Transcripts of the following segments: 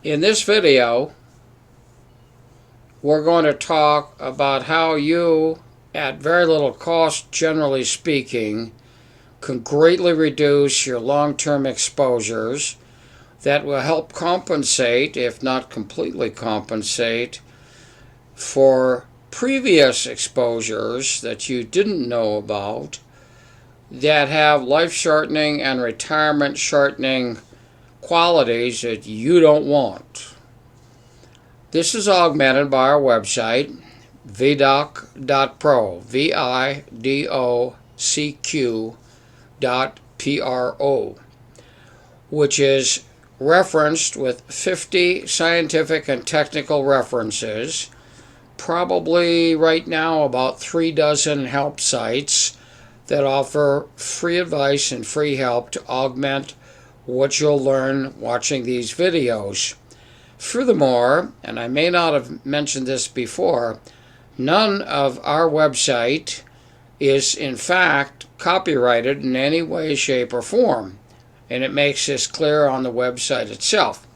In this video, we're going to talk about how you, at very little cost generally speaking, can greatly reduce your long-term exposures that will help compensate, if not completely compensate, for previous exposures that you didn't know about that have life-shortening and retirement-shortening qualities that you don't want. This is augmented by our website, Vidocq.Pro, Vidocq.Pro, which is referenced with 50 scientific and technical references, probably right now about 36 help sites that offer free advice and free help to augment what you'll learn watching these videos. Furthermore, and I may not have mentioned this before, none of our website is in fact copyrighted in any way, shape, or form, and it makes this clear on the website itself.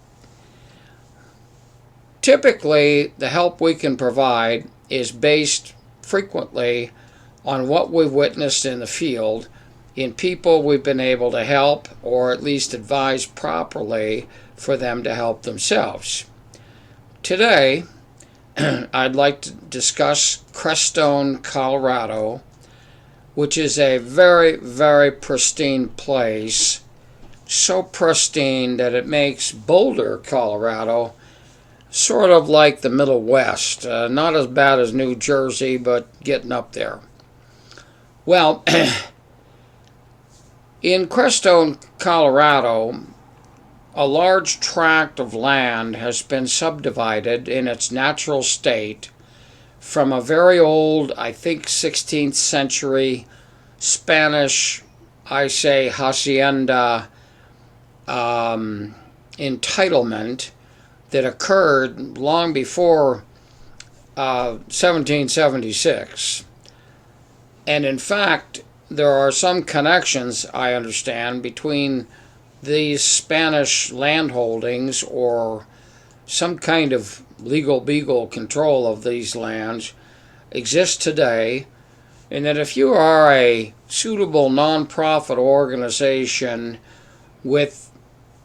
Typically, the help we can provide is based frequently on what we've witnessed in the field, in people we've been able to help or at least advise properly for them to help themselves. Today, I'd like to discuss Crestone, Colorado, which is a very, very pristine place, so pristine that it makes Boulder, Colorado, sort of like the Middle West. Not as bad as New Jersey, but getting up there. Well, in Crestone, Colorado, a large tract of land has been subdivided in its natural state from a very old, I think 16th century Spanish, hacienda entitlement that occurred long before 1776. And in fact, there are some connections, I understand, between these Spanish landholdings or some kind of legal beagle control of these lands exists today, and that if you are a suitable nonprofit organization with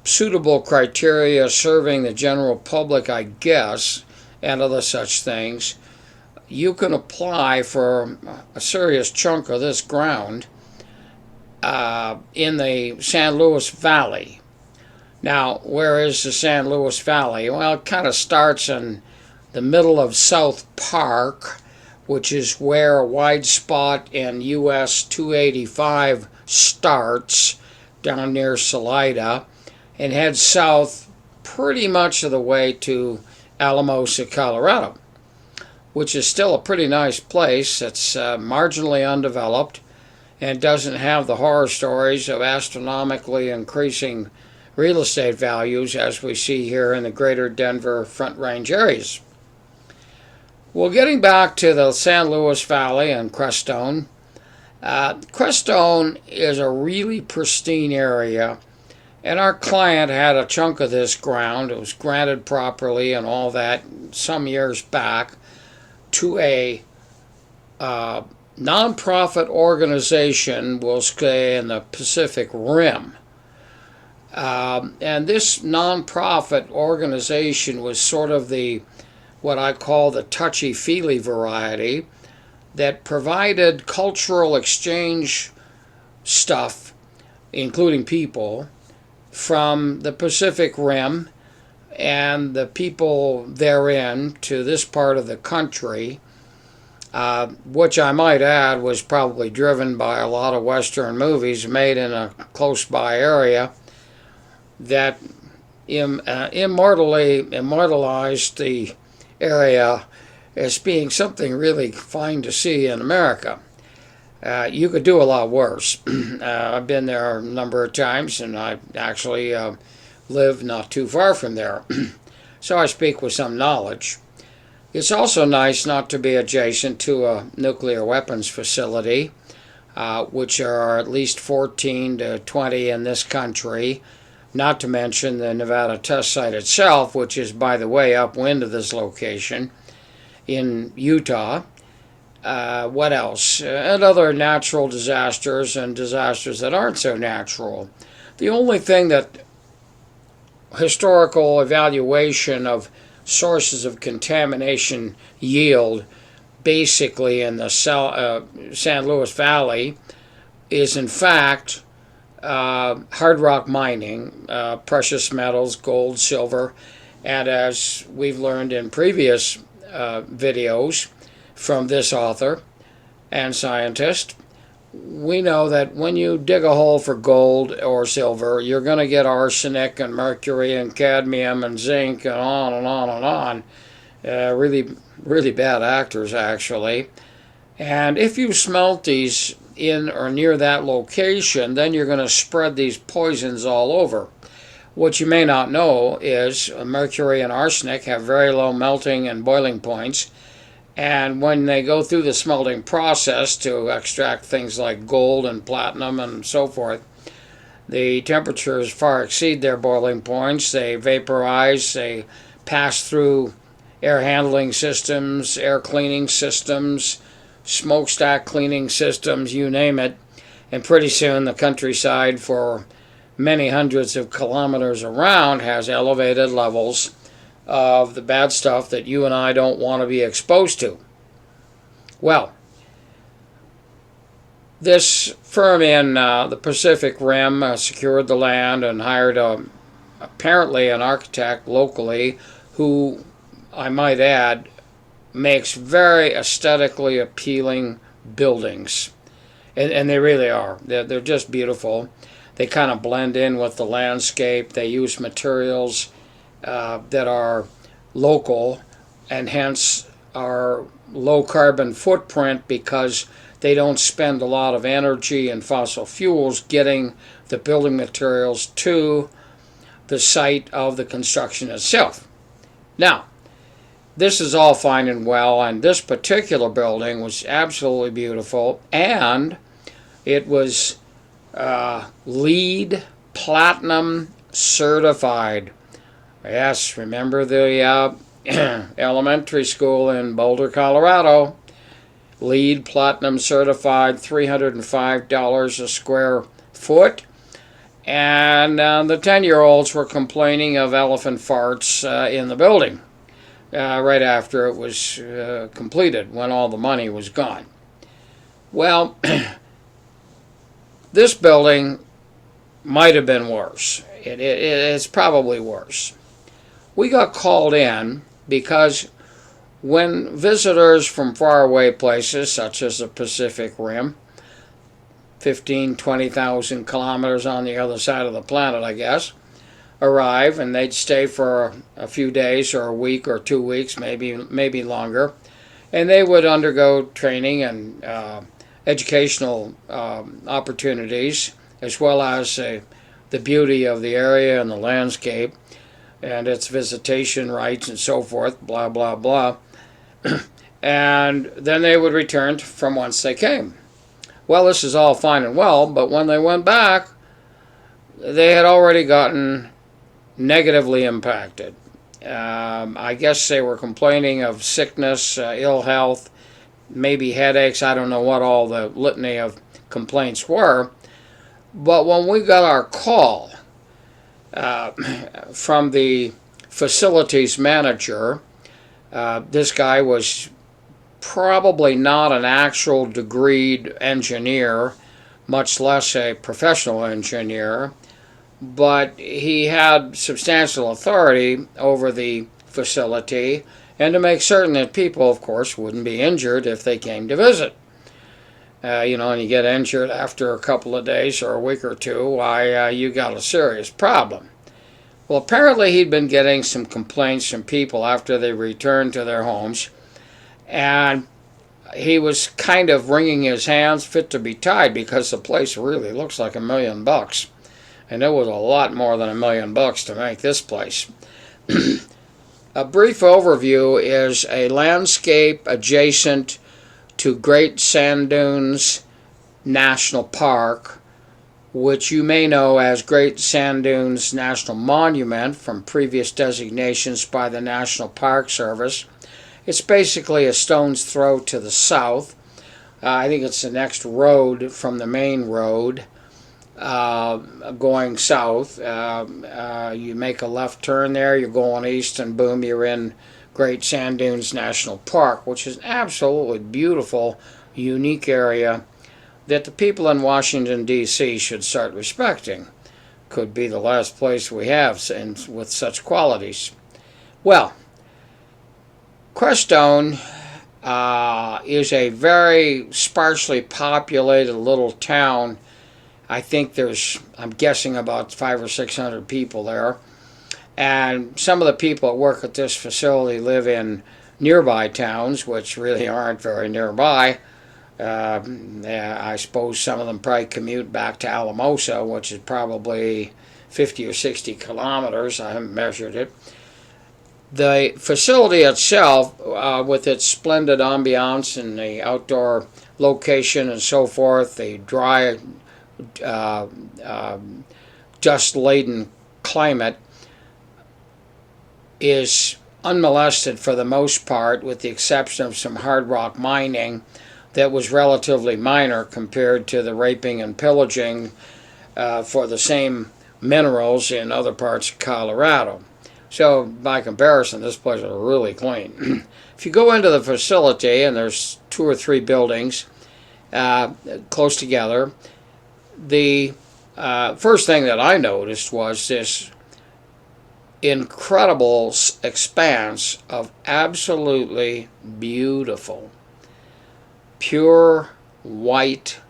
suitable criteria serving the general public, I guess, and other such things, you can apply for a serious chunk of this ground in the San Luis Valley. Now, where is the San Luis Valley? Well, it kind of starts in the middle of South Park, which is where a wide spot in US 285 starts down near Salida, and heads south pretty much of the way to Alamosa, Colorado, which is still a pretty nice place. It's marginally undeveloped and doesn't have the horror stories of astronomically increasing real estate values as we see here in the greater Denver Front Range areas. Well, getting back to the San Luis Valley and Crestone, Crestone is a really pristine area, and our client had a chunk of this ground. It was granted properly and all that some years back to a nonprofit organization, we'll say, in the Pacific Rim. And this nonprofit organization was sort of what I call the touchy-feely variety that provided cultural exchange stuff, including people, from the Pacific Rim and the people therein to this part of the country, which I might add was probably driven by a lot of Western movies made in a close-by area that immortalized the area as being something really fine to see in America. You could do a lot worse. I've been there a number of times, and I actually live not too far from there, so I speak with some knowledge. It's also nice not to be adjacent to a nuclear weapons facility, which are at least 14 to 20 in this country, not to mention the Nevada test site itself, which is, by the way, upwind of this location in Utah. What else? And other natural disasters and disasters that aren't so natural. The only thing that historical evaluation of sources of contamination yield basically in the San Luis Valley is in fact hard rock mining, precious metals, gold, silver, and as we've learned in previous videos from this author and scientist, we know that when you dig a hole for gold or silver, you're going to get arsenic and mercury and cadmium and zinc and on and on and on. Really, really bad actors, actually. And if you smelt these in or near that location, then you're going to spread these poisons all over. What you may not know is mercury and arsenic have very low melting and boiling points. And when they go through the smelting process to extract things like gold and platinum and so forth, the temperatures far exceed their boiling points. They vaporize, they pass through air handling systems, air cleaning systems, smokestack cleaning systems, you name it. And pretty soon the countryside for many hundreds of kilometers around has elevated levels of the bad stuff that you and I don't want to be exposed to. Well, this firm in the Pacific Rim secured the land and hired apparently an architect locally who, I might add, makes very aesthetically appealing buildings. And they really are. They're just beautiful. They kind of blend in with the landscape. They use materials that are local and hence are low carbon footprint because they don't spend a lot of energy and fossil fuels getting the building materials to the site of the construction itself. Now, this is all fine and well, and this particular building was absolutely beautiful, and it was LEED Platinum certified. Yes, remember the elementary school in Boulder, Colorado. LEED Platinum certified, $305 a square foot. And the 10-year-olds were complaining of elephant farts in the building right after it was completed, when all the money was gone. Well, this building might have been worse. It's probably worse. We got called in because when visitors from faraway places, such as the Pacific Rim, 15,000, 20,000 kilometers on the other side of the planet, I guess, arrive, and they'd stay for a few days or a week or 2 weeks, maybe longer, and they would undergo training and educational opportunities, as well as the beauty of the area and the landscape and its visitation rights and so forth, blah, blah, blah. And then they would return from whence they came. Well, this is all fine and well, but when they went back, they had already gotten negatively impacted. I guess they were complaining of sickness, ill health, maybe headaches. I don't know what all the litany of complaints were. But when we got our call from the facilities manager, this guy was probably not an actual degreed engineer, much less a professional engineer, but he had substantial authority over the facility and to make certain that people, of course, wouldn't be injured if they came to visit. And you get injured after a couple of days or a week or two, why, you got a serious problem. Well, apparently he'd been getting some complaints from people after they returned to their homes, and he was kind of wringing his hands fit to be tied because the place really looks like $1 million. And it was a lot more than $1 million to make this place. A brief overview is a landscape adjacent to Great Sand Dunes National Park, which you may know as Great Sand Dunes National Monument from previous designations by the National Park Service. It's basically a stone's throw to the south. I think it's the next road from the main road going south. You make a left turn there, you're going east, and boom, you're in Great Sand Dunes National Park, which is an absolutely beautiful, unique area that the people in Washington, D.C. should start respecting. Could be the last place we have with such qualities. Well, Crestone is a very sparsely populated little town. I think I'm guessing about 500 or 600 people there. And some of the people that work at this facility live in nearby towns, which really aren't very nearby. I suppose some of them probably commute back to Alamosa, which is probably 50 or 60 kilometers. I haven't measured it. The facility itself, with its splendid ambiance and the outdoor location and so forth, the dry, dust-laden climate, is unmolested for the most part, with the exception of some hard rock mining that was relatively minor compared to the raping and pillaging for the same minerals in other parts of Colorado. So by comparison, this place is really clean. If you go into the facility, and there's 2 or 3 buildings close together, the first thing that I noticed was this incredible expanse of absolutely beautiful, pure white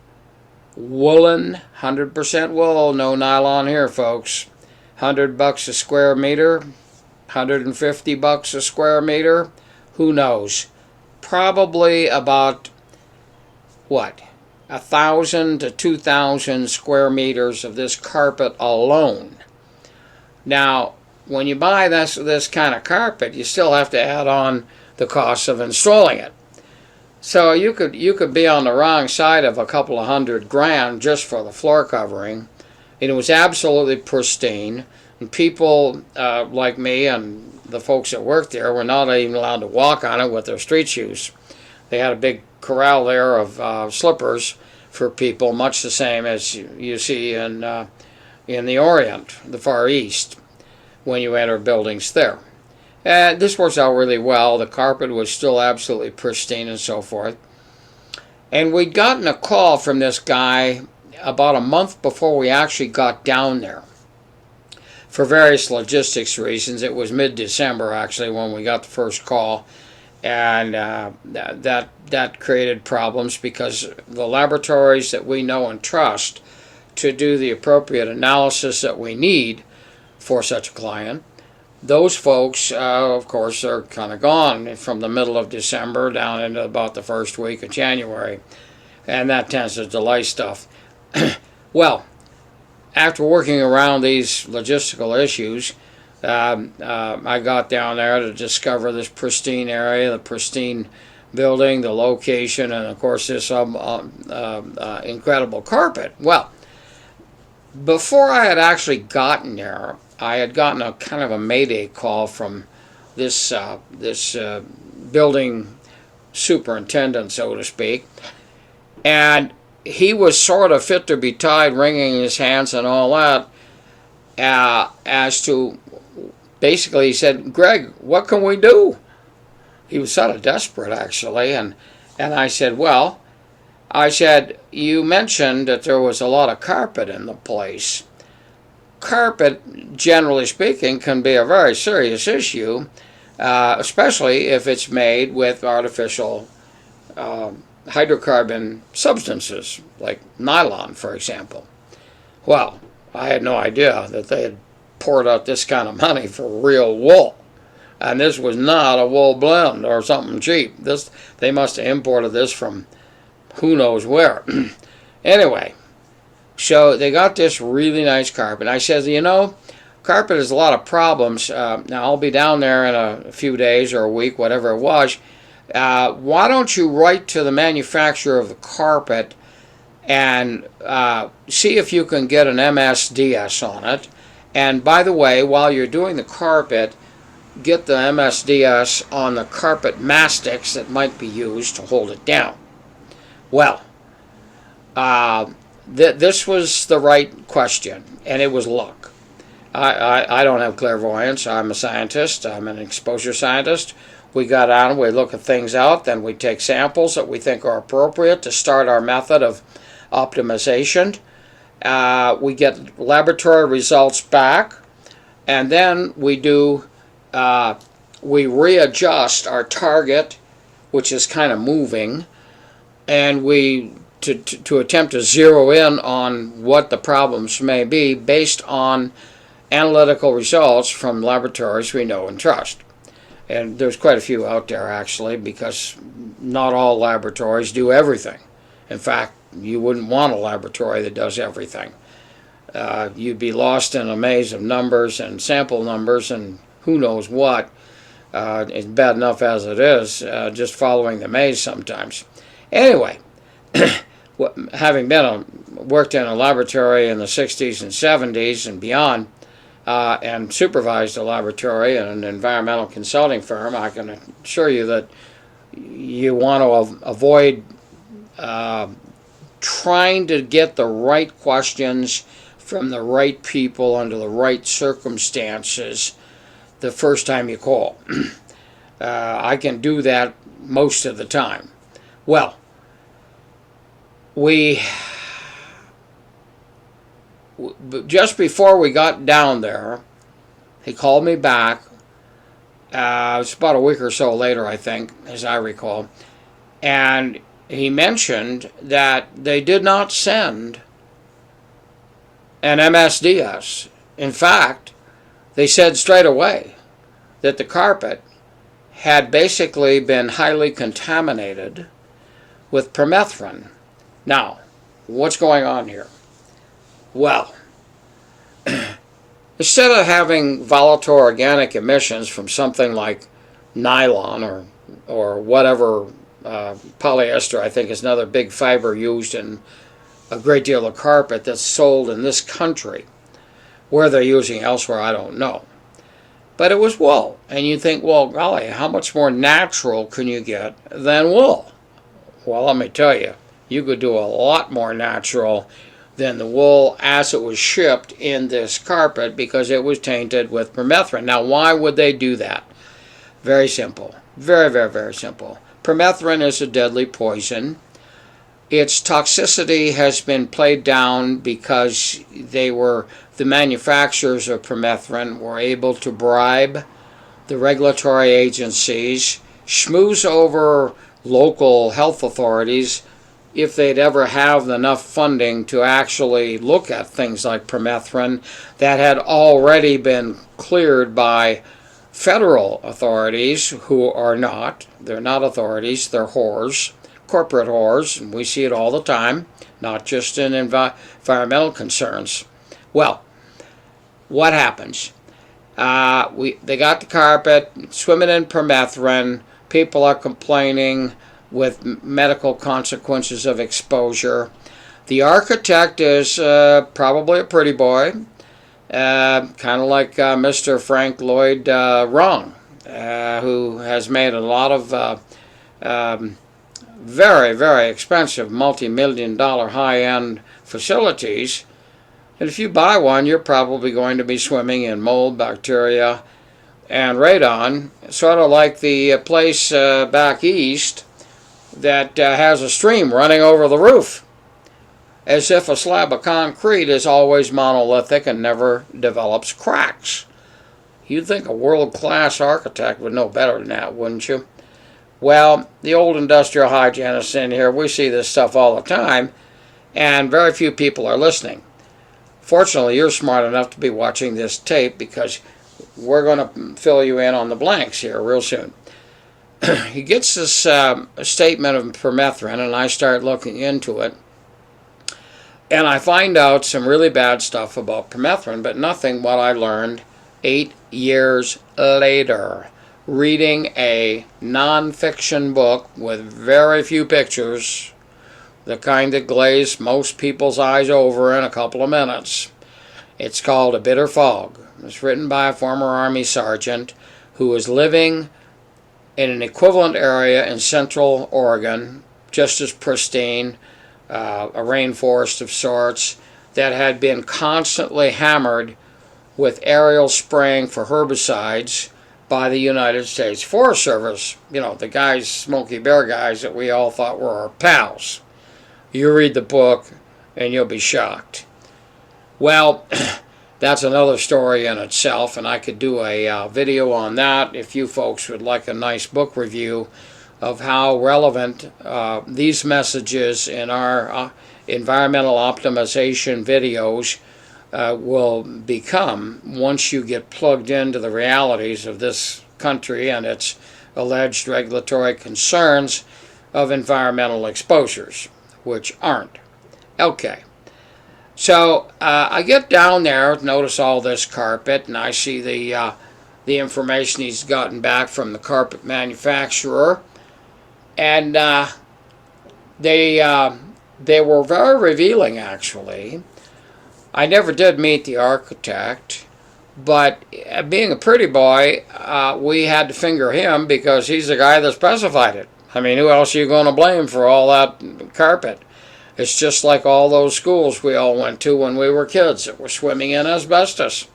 woolen, 100% wool, no nylon here, folks. $100 a square meter, $150 a square meter, who knows? Probably about, 1,000 to 2,000 square meters of this carpet alone. Now, when you buy this kind of carpet, you still have to add on the cost of installing it. So you could be on the wrong side of a couple of $100,000 just for the floor covering. And it was absolutely pristine. And people like me and the folks that worked there were not even allowed to walk on it with their street shoes. They had a big corral there of slippers for people, much the same as you see in the Orient, the Far East, when you enter buildings there. And this works out really well. The carpet was still absolutely pristine and so forth. And we'd gotten a call from this guy about a month before we actually got down there. For various logistics reasons, it was mid-December actually when we got the first call. And that created problems because the laboratories that we know and trust to do the appropriate analysis that we need for such a client, those folks, of course, are kind of gone from the middle of December down into about the first week of January. And that tends to delay stuff. Well, after working around these logistical issues, I got down there to discover this pristine area, the pristine building, the location, and of course this incredible carpet. Well, before I had actually gotten there, I had gotten a kind of a mayday call from this building superintendent, so to speak, and he was sort of fit to be tied, wringing his hands and all that, as to, basically he said, "Greg, what can we do?" He was sort of desperate, actually, and I said, well, you mentioned that there was a lot of carpet in the place. Carpet, generally speaking, can be a very serious issue, especially if it's made with artificial hydrocarbon substances, like nylon, for example. Well, I had no idea that they had poured out this kind of money for real wool. And this was not a wool blend or something cheap. They must have imported this from who knows where. Anyway, so they got this really nice carpet. I said, carpet has a lot of problems. Now, I'll be down there in a few days or a week, whatever it was. Why don't you write to the manufacturer of the carpet and see if you can get an MSDS on it. And by the way, while you're doing the carpet, get the MSDS on the carpet mastics that might be used to hold it down. Well, this was the right question, and it was luck. I don't have clairvoyance. I'm a scientist. I'm an exposure scientist. We got on, we look at things out, then we take samples that we think are appropriate to start our method of optimization. We get laboratory results back, and then we readjust our target, which is kind of moving, and to attempt to zero in on what the problems may be based on analytical results from laboratories we know and trust. And there's quite a few out there, actually, because not all laboratories do everything. In fact, you wouldn't want a laboratory that does everything. You'd be lost in a maze of numbers and sample numbers and who knows what. It's bad enough as it is, just following the maze sometimes. Anyway, having worked in a laboratory in the 60s and 70s and beyond, and supervised a laboratory in an environmental consulting firm, I can assure you that you want to avoid trying to get the right questions from the right people under the right circumstances the first time you call. I can do that most of the time. Well, just before we got down there, he called me back. It's about a week or so later, I think, as I recall. And he mentioned that they did not send an MSDS. In fact, they said straight away that the carpet had basically been highly contaminated with permethrin. Now, what's going on here? Well, instead of having volatile organic emissions from something like nylon or whatever, polyester, I think, is another big fiber used in a great deal of carpet that's sold in this country. Where they're using elsewhere, I don't know. But it was wool. And you think, well, golly, how much more natural can you get than wool? Well, let me tell you, you could do a lot more natural than the wool as it was shipped in this carpet because it was tainted with permethrin. Now, why would they do that? Very simple. Very, very, very simple. Permethrin is a deadly poison. Its toxicity has been played down because the manufacturers of permethrin were able to bribe the regulatory agencies, schmooze over local health authorities if they'd ever have enough funding to actually look at things like permethrin that had already been cleared by federal authorities who are not. They're not authorities, they're whores, corporate whores, and we see it all the time, not just in environmental concerns. Well, what happens? They got the carpet, swimming in permethrin, people are complaining with medical consequences of exposure. The architect is probably a pretty boy, kind of like Mr. Frank Lloyd Wrong, who has made a lot of very, very expensive multi-million-dollar high-end facilities. And if you buy one, you're probably going to be swimming in mold, bacteria, and radon, sort of like the place back east that has a stream running over the roof, as if a slab of concrete is always monolithic and never develops cracks. You'd think a world-class architect would know better than that, wouldn't you? Well, the old industrial hygienists in here, we see this stuff all the time, and very few people are listening. Fortunately, you're smart enough to be watching this tape because we're going to fill you in on the blanks here real soon. He gets this statement of permethrin, and I start looking into it. And I find out some really bad stuff about permethrin, but nothing what I learned 8 years later, reading a non-fiction book with very few pictures, the kind that glazed most people's eyes over in a couple of minutes. It's called A Bitter Fog. It's written by a former Army sergeant who was living in an equivalent area in Central Oregon, just as pristine, a rainforest of sorts that had been constantly hammered with aerial spraying for herbicides by the United States Forest Service. You know, the guys, Smokey Bear guys that we all thought were our pals. You read the book and you'll be shocked. Well, that's another story in itself, and I could do a video on that if you folks would like a nice book review of how relevant these messages in our environmental optimization videos will become once you get plugged into the realities of this country and its alleged regulatory concerns of environmental exposures, which aren't. Okay. So I get down there, notice all this carpet, and I see the information he's gotten back from the carpet manufacturer, and they were very revealing, actually. I never did meet the architect, but being a pretty boy, we had to finger him because he's the guy that specified it. I mean, who else are you going to blame for all that carpet? It's just like all those schools we all went to when we were kids that were swimming in asbestos.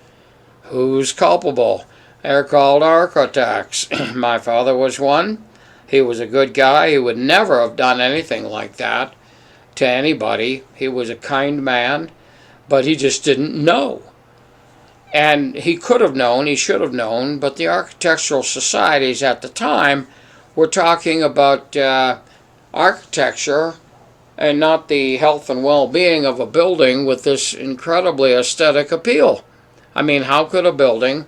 Who's culpable? They're called architects. My father was one. He was a good guy. He would never have done anything like that to anybody. He was a kind man, but he just didn't know. And he could have known, he should have known, but the architectural societies at the time were talking about architecture and not the health and well-being of a building with this incredibly aesthetic appeal. I mean, how could a building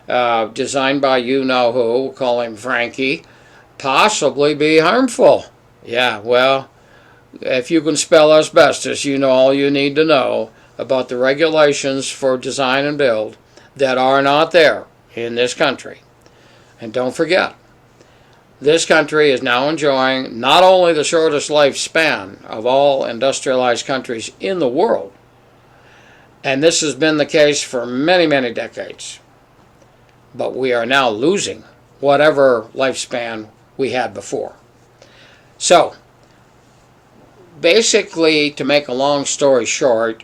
designed by you-know-who, we'll call him Frankie, possibly be harmful? Yeah, well, if you can spell asbestos, you know all you need to know about the regulations for design and build that are not there in this country. And don't forget, this country is now enjoying not only the shortest lifespan of all industrialized countries in the world, and this has been the case for many, many decades, but we are now losing whatever lifespan we had before. So, basically, to make a long story short,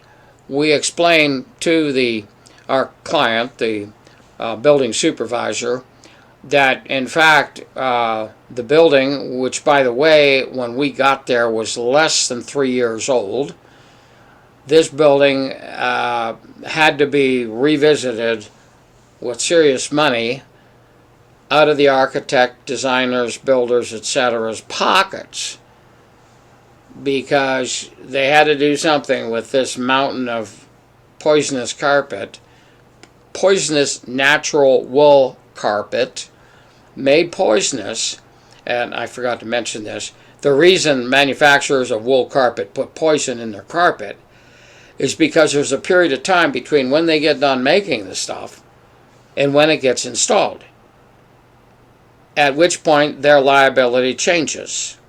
we explain to our client, the building supervisor, that in fact the building, which by the way when we got there was less than 3 years old, this building had to be revisited with serious money out of the architect, designers, builders, etc.'s pockets, because they had to do something with this mountain of poisonous carpet, poisonous natural wool carpet, made poisonous. And I forgot to mention this, the reason manufacturers of wool carpet put poison in their carpet is because there's a period of time between when they get done making the stuff and when it gets installed, at which point their liability changes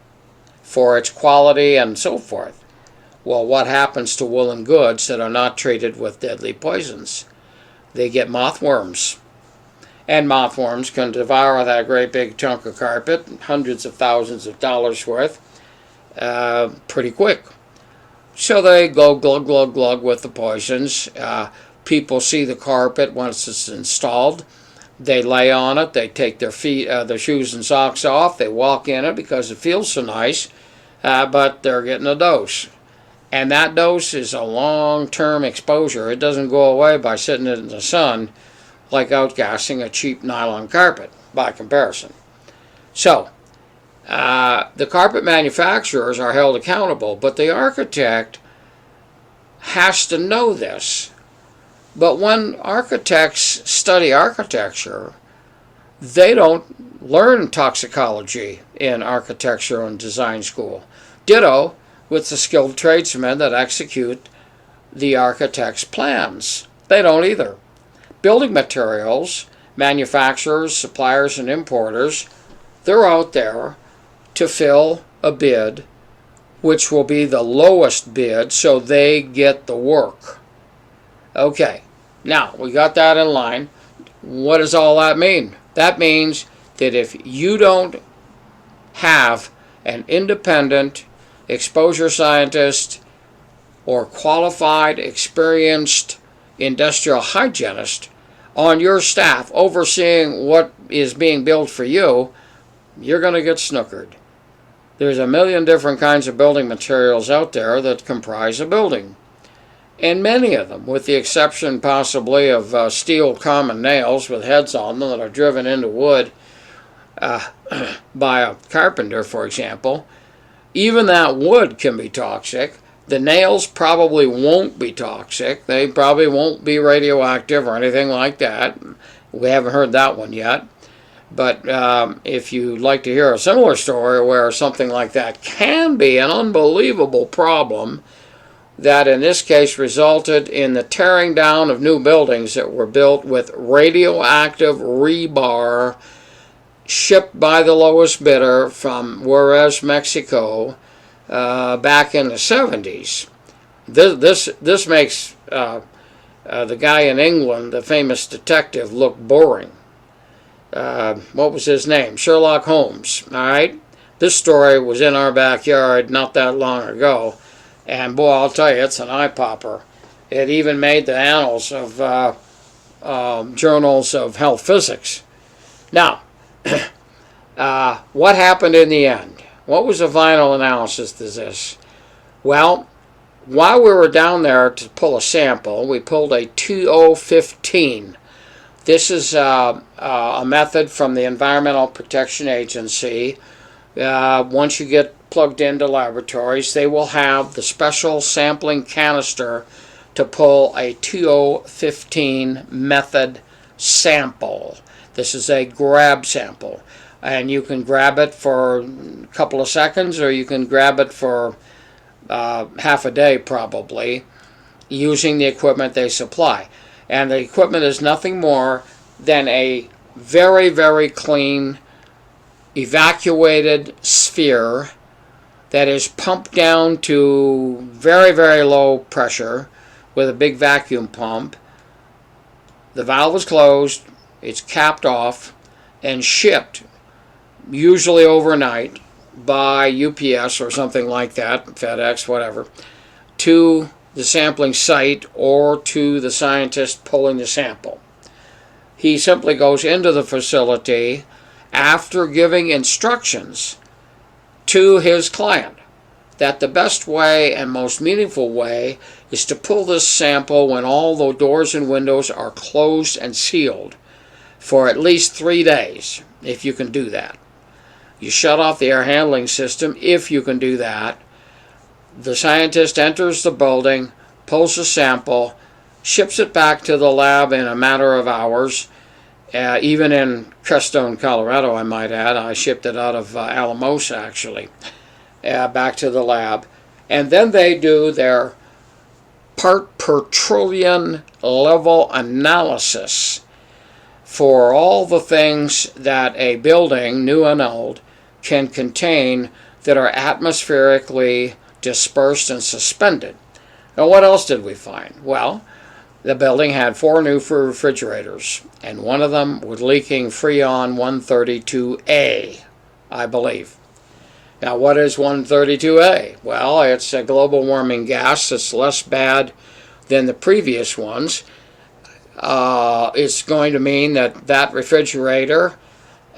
for its quality and so forth. Well, what happens to woolen goods that are not treated with deadly poisons? They get mothworms. And mothworms can devour that great big chunk of carpet, hundreds of thousands of dollars worth, pretty quick. So they go glug, glug, glug with the poisons. People see the carpet once it's installed. They lay on it. They take their shoes and socks off. They walk in it because it feels so nice, but they're getting a dose. And that dose is a long-term exposure. It doesn't go away by sitting in the sun like outgassing a cheap nylon carpet, by comparison. So, the carpet manufacturers are held accountable, but the architect has to know this. But when architects study architecture, they don't learn toxicology in architecture and design school. Ditto with the skilled tradesmen that execute the architect's plans. They don't either. Building materials, manufacturers, suppliers, and importers, they're out there to fill a bid which will be the lowest bid, so they get the work. Okay, now we got that in line. What does all that mean? That means that if you don't have an independent exposure scientist or qualified, experienced industrial hygienist on your staff overseeing what is being built for you, you're going to get snookered. There's a million different kinds of building materials out there that comprise a building. And many of them, with the exception possibly of steel common nails with heads on them that are driven into wood by a carpenter, for example, even that wood can be toxic. The nails probably won't be toxic. They probably won't be radioactive or anything like that. We haven't heard that one yet. But if you'd like to hear a similar story where something like that can be an unbelievable problem, that in this case resulted in the tearing down of new buildings that were built with radioactive rebar shipped by the lowest bidder from Juarez, Mexico, back in the 70s. This makes the guy in England, the famous detective, look boring. What was his name? Sherlock Holmes. All right? This story was in our backyard not that long ago. And boy, I'll tell you, it's an eye popper. It even made the annals of journals of health physics. Now, what happened in the end? What was the final analysis to this? Well, while we were down there to pull a sample, we pulled a 2015. This is a method from the Environmental Protection Agency. Once you get plugged into laboratories, they will have the special sampling canister to pull a 2015 method sample. This is a grab sample, and you can grab it for a couple of seconds, or you can grab it for half a day probably, using the equipment they supply. And the equipment is nothing more than a very, very clean evacuated sphere that is pumped down to very, very low pressure with a big vacuum pump. The valve is closed, it's capped off, and shipped, usually overnight, by UPS or something like that, FedEx, whatever, to the sampling site or to the scientist pulling the sample. He simply goes into the facility after giving instructions to his client that the best way and most meaningful way is to pull this sample when all the doors and windows are closed and sealed for at least 3 days, if you can do that. You shut off the air handling system if you can do that. The scientist enters the building, pulls the sample, ships it back to the lab in a matter of hours. Even in Crestone, Colorado, I might add. I shipped it out of Alamosa, actually, back to the lab. And then they do their part per trillion level analysis for all the things that a building, new and old, can contain that are atmospherically dispersed and suspended. Now, what else did we find? Well, the building had 4 new refrigerators, and one of them was leaking Freon 132A, I believe. Now, what is 132A? Well, it's a global warming gas that's less bad than the previous ones. It's going to mean that that refrigerator,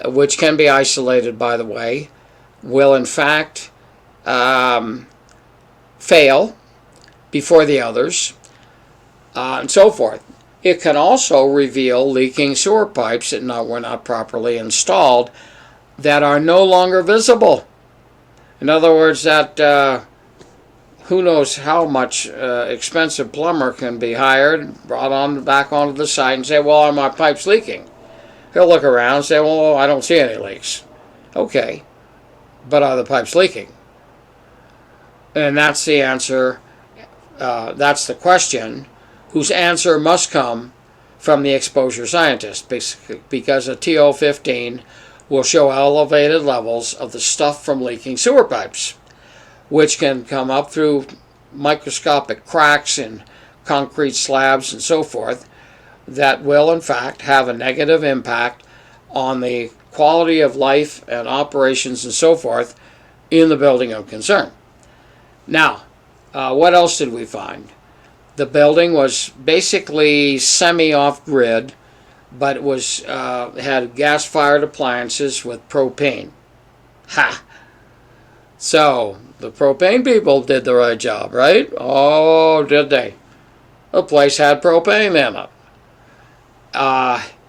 which can be isolated, by the way, will in fact fail before the others, and so forth. It can also reveal leaking sewer pipes that were not properly installed that are no longer visible. In other words, that who knows how much expensive plumber can be hired, brought on back onto the site and say, well, are my pipes leaking? He'll look around and say, well, I don't see any leaks. Okay, but are the pipes leaking? And that's the answer, that's the question, whose answer must come from the exposure scientist, because a TO15 will show elevated levels of the stuff from leaking sewer pipes. which can come up through microscopic cracks in concrete slabs and so forth, that will in fact have a negative impact on the quality of life and operations and so forth in the building of concern. Now, what else did we find? The building was basically semi-off-grid, but it was had gas-fired appliances with propane. Ha! So, the propane people did the right job, right? Oh, did they? The place had propane in it.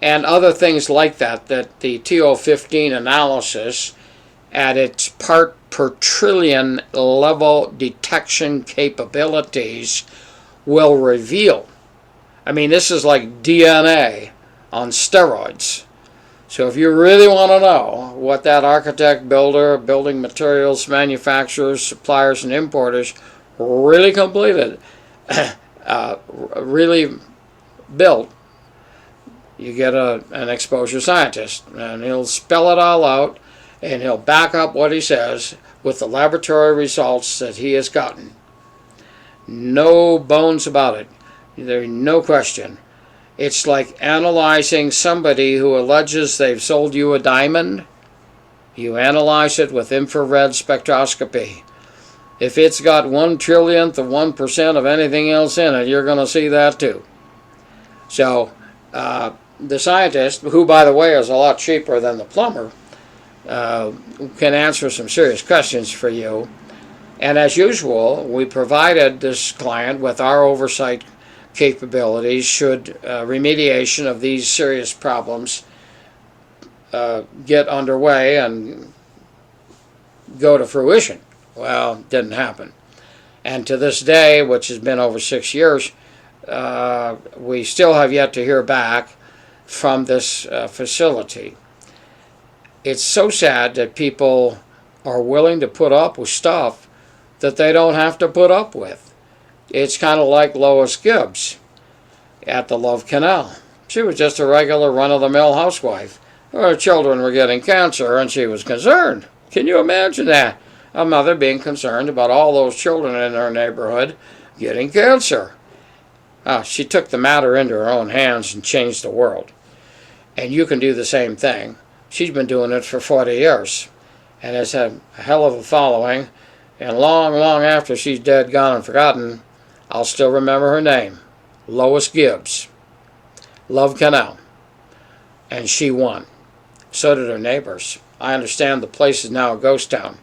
And other things like that the TO15 analysis at its part per trillion level detection capabilities will reveal. I mean, this is like DNA on steroids. So if you really want to know what that architect, builder, building materials, manufacturers, suppliers, and importers really completed, really built, you get an exposure scientist, and he'll spell it all out, and he'll back up what he says with the laboratory results that he has gotten. No bones about it. There's no question. It's like analyzing somebody who alleges they've sold you a diamond. You analyze it with infrared spectroscopy. If it's got 1/1,000,000,000th of 1% of anything else in it, you're going to see that too. So, the scientist, who by the way is a lot cheaper than the plumber, can answer some serious questions for you. And as usual, we provided this client with our oversight capabilities should remediation of these serious problems get underway and go to fruition. Well, it didn't happen. And to this day, which has been over 6 years, we still have yet to hear back from this facility. It's so sad that people are willing to put up with stuff that they don't have to put up with. It's kind of like Lois Gibbs at the Love Canal. She was just a regular run-of-the-mill housewife. Her children were getting cancer and she was concerned. Can you imagine that? A mother being concerned about all those children in her neighborhood getting cancer. She took the matter into her own hands and changed the world. And you can do the same thing. She's been doing it for 40 years and has had a hell of a following. And long, long after she's dead, gone, and forgotten, I'll still remember her name. Lois Gibbs. Love Canal. And she won. So did her neighbors. I understand the place is now a ghost town.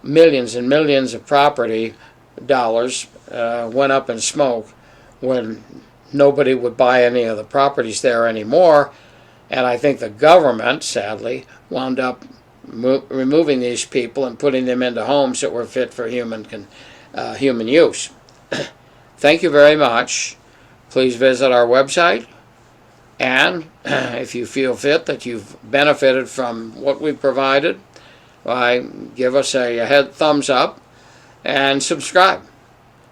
Millions and millions of property dollars went up in smoke when nobody would buy any of the properties there anymore. And I think the government, sadly, wound up removing these people and putting them into homes that were fit for human use. Thank you very much. Please visit our website, and if you feel fit that you've benefited from what we provided, why, give us a thumbs up and subscribe.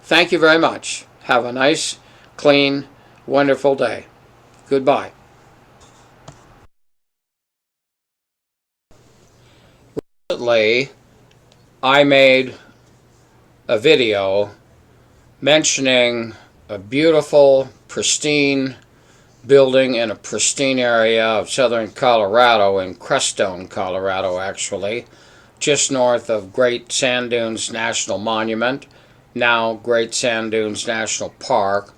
Thank you very much. Have a nice, clean, wonderful day. Goodbye. Recently, I made a video mentioning a beautiful, pristine building in a pristine area of southern Colorado, in Crestone, Colorado, actually, just north of Great Sand Dunes National Monument, now Great Sand Dunes National Park.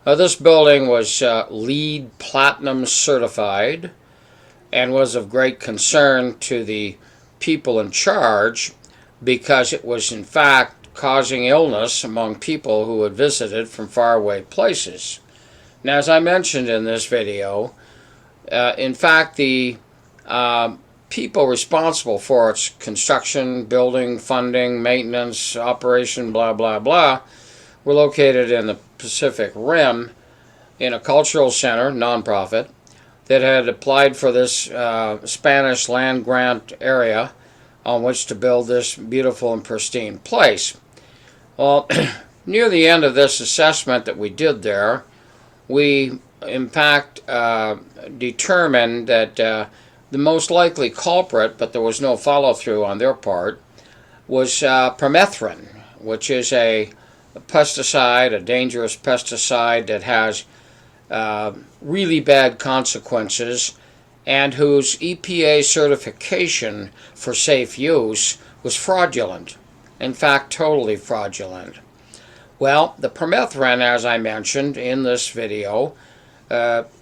This building was LEED Platinum certified and was of great concern to the people in charge because it was in fact causing illness among people who had visited from faraway places. Now, as I mentioned in this video, in fact the people responsible for its construction, building, funding, maintenance, operation, blah blah blah, were located in the Pacific Rim in a cultural center, nonprofit, that had applied for this Spanish land grant area on which to build this beautiful and pristine place. Well, near the end of this assessment that we did there, we in fact determined that the most likely culprit, but there was no follow-through on their part, was permethrin, which is a pesticide, a dangerous pesticide that has really bad consequences, and whose EPA certification for safe use was fraudulent. In fact, totally fraudulent. Well, the permethrin, as I mentioned in this video,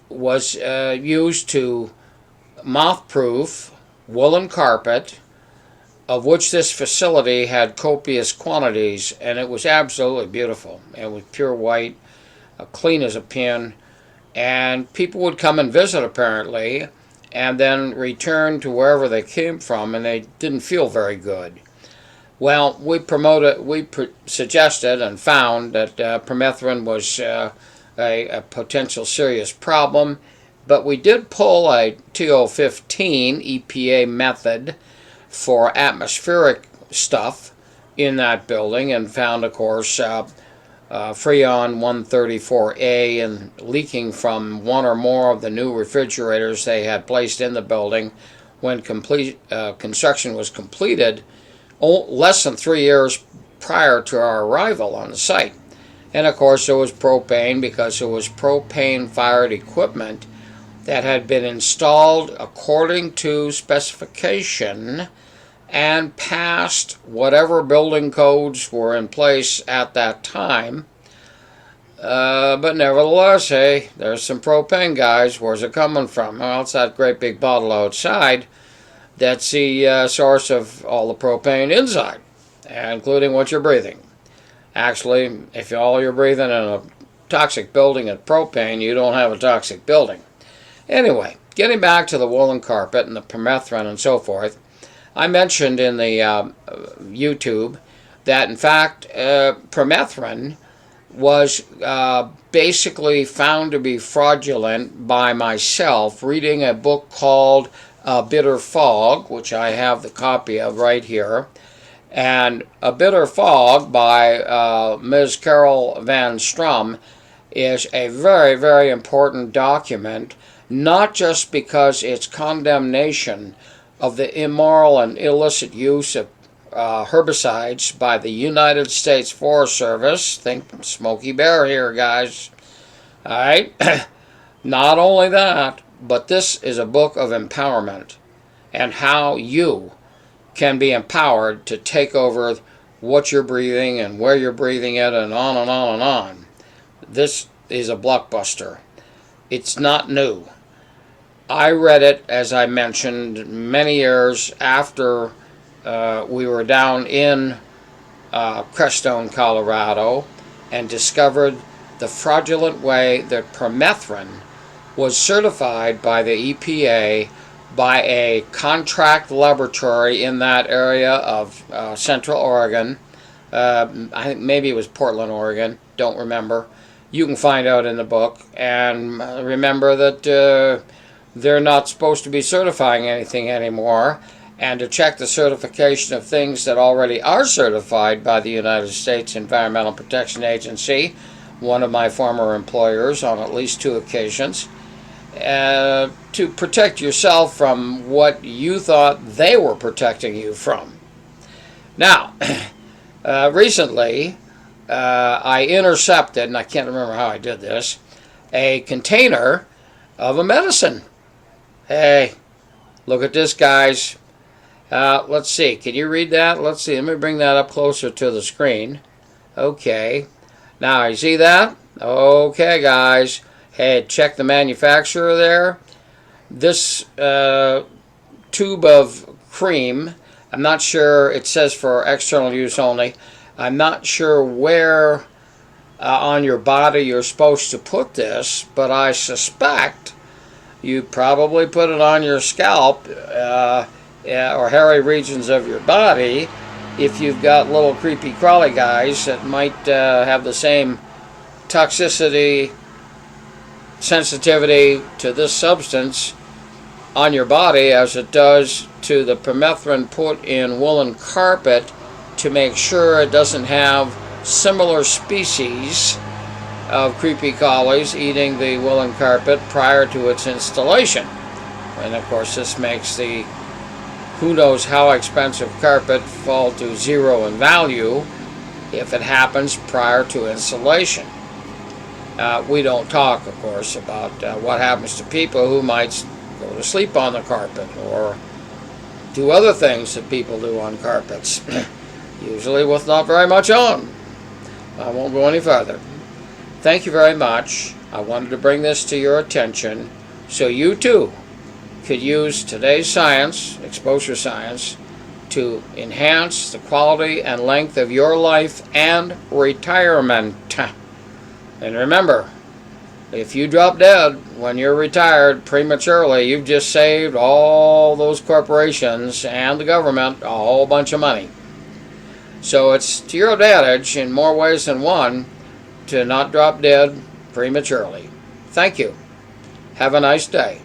was used to moth-proof woolen carpet, of which this facility had copious quantities, and it was absolutely beautiful. It was pure white, clean as a pin, and people would come and visit apparently, and then return to wherever they came from, and they didn't feel very good. Well, we suggested and found that permethrin was a potential serious problem, but we did pull a TO15 EPA method for atmospheric stuff in that building, and found, of course, Freon 134A and leaking from one or more of the new refrigerators they had placed in the building when construction was completed less than 3 years prior to our arrival on the site. And of course there was propane, because it was propane fired equipment that had been installed according to specification and passed whatever building codes were in place at that time. But nevertheless, hey, there's some propane, guys. Where's it coming from? Well, it's that great big bottle outside. That's the source of all the propane inside, including what you're breathing. Actually, if all you're breathing in a toxic building is propane, you don't have a toxic building. Anyway, getting back to the woolen carpet and the permethrin and so forth, I mentioned in the YouTube that, in fact, permethrin was basically found to be fraudulent by myself reading a book called Bitter Fog, which I have the copy of right here. And A Bitter Fog by Ms. Carol Van Strom is a very, very important document, not just because its condemnation of the immoral and illicit use of herbicides by the United States Forest Service. Think Smokey Bear here, guys. Alright? Not only that, but this is a book of empowerment and how you can be empowered to take over what you're breathing and where you're breathing it, and on and on and on. This is a blockbuster. It's not new. I read it, as I mentioned, many years after we were down in Crestone, Colorado, and discovered the fraudulent way that permethrin was certified by the EPA by a contract laboratory in that area of Central Oregon. I think maybe it was Portland, Oregon. Don't remember. You can find out in the book. And remember that they're not supposed to be certifying anything anymore, and to check the certification of things that already are certified by the United States Environmental Protection Agency, one of my former employers on at least 2 occasions, to protect yourself from what you thought they were protecting you from. Now, recently, I intercepted, and I can't remember how I did this, a container of a medicine. Hey, look at this, guys. Let's see. Can you read that? Let's see. Let me bring that up closer to the screen. Okay. Now, you see that? Okay, guys. Hey, check the manufacturer there. This tube of cream, I'm not sure, it says for external use only. I'm not sure where on your body you're supposed to put this, but I suspect you probably put it on your scalp or hairy regions of your body if you've got little creepy crawly guys that might have the same toxicity, sensitivity to this substance on your body as it does to the permethrin put in woolen carpet, to make sure it doesn't have similar species of creepy crawlies eating the woolen carpet prior to its installation. And of course this makes the who knows how expensive carpet fall to zero in value if it happens prior to installation. We don't talk, of course, about what happens to people who might go to sleep on the carpet or do other things that people do on carpets, usually with not very much on. I won't go any further. Thank you very much. I wanted to bring this to your attention so you too could use today's science, exposure science, to enhance the quality and length of your life and retirement. And remember, if you drop dead when you're retired prematurely, you've just saved all those corporations and the government a whole bunch of money. So it's to your advantage in more ways than one to not drop dead prematurely. Thank you. Have a nice day.